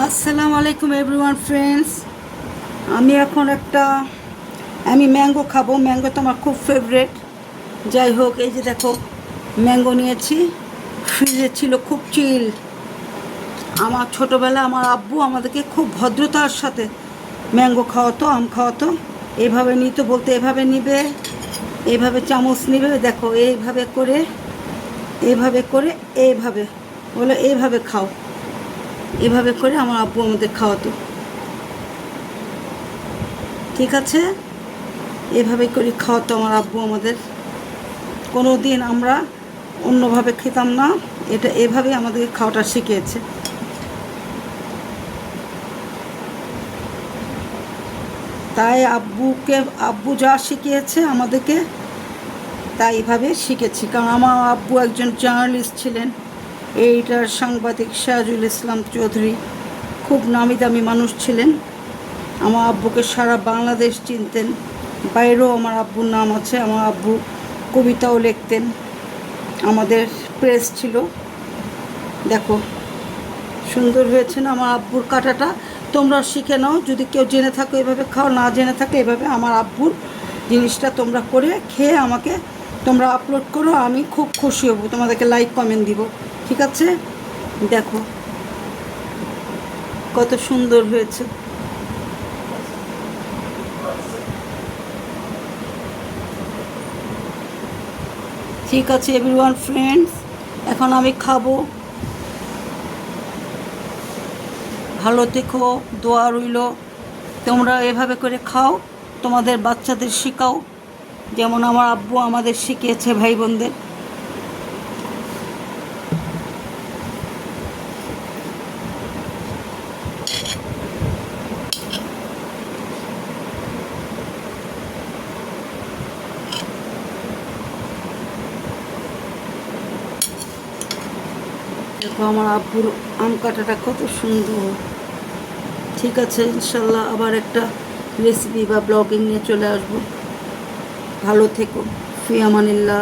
আসসালামু আলাইকুম everyone friends. আমি এখন আমি ম্যাঙ্গো খাবো। ম্যাঙ্গো তো আমার খুব ফেভারেট। যাই হোক, এই যে দেখো ম্যাঙ্গো নিয়েছি। ফ্রিজে ছিল, খুব চিল। আমার ছোটোবেলা আমার আব্বু আমাদেরকে খুব ভদ্রতার সাথে ম্যাঙ্গো খাওয়াতো, আম খাওয়াতো। এইভাবে নিতে বলতে এভাবে নিবে, এইভাবে চামচ নিবে, দেখো এইভাবে করে, এইভাবে করে, এইভাবে বলে এইভাবে খাও। এভাবে করে আমার আব্বু আমাদের খাওয়াতো। ঠিক আছে, এভাবে করে খাওয়াতো আমার আব্বু আমাদের। কোনো দিন আমরা অন্যভাবে খেতাম না, এটা এভাবেই আমাদেরকে খাওয়াটা শিখিয়েছে। তাই আব্বু যা শিখিয়েছে আমাদেরকে, তাই এভাবে শিখেছি। কারণ আমার আব্বু একজন জার্নালিস্ট ছিলেন, এইটার সাংবাদিক সিরাজুল ইসলাম চৌধুরী, খুব নামি দামি মানুষ ছিলেন। আমার আব্বুকে সারা বাংলাদেশ চিনতেন, বাইরেও আমার আব্বুর নাম আছে। আমার আব্বু কবিতাও লিখতেন। আমাদের প্রেস ছিল। দেখো সুন্দর হয়েছে না আমার আব্বুর কাটাটা? তোমরা শিখে নাও, যদি কেউ জেনে থাকো এভাবে খাও, না জেনে থাকো এভাবে আমার আব্বুর জিনিসটা তোমরা করে খেয়ে আমাকে তোমরা আপলোড করো, আমি খুব খুশি হব, তোমাদেরকে লাইক কমেন্ট দিব। ঠিক আছে, দেখো কত সুন্দর হয়েছে। ঠিক আছে এভরিওয়ান ফ্রেন্ডস, এখন আমি খাবো। ভালো থেকো, দোয়া রইল। তোমরা এভাবে করে খাও, তোমাদের বাচ্চাদের শেখাও, যেমন আমার আব্বু আমাদের শিখিয়েছে ভাই বোনদের। দেখো আমার আব্বুর আম কাটাটা কত সুন্দর। ঠিক আছে, ইনশাল্লাহ আবার একটা রেসিপি বা ব্লগিং নিয়ে চলে আসবো। ভালো থেকো, ফি আমানিল্লাহ।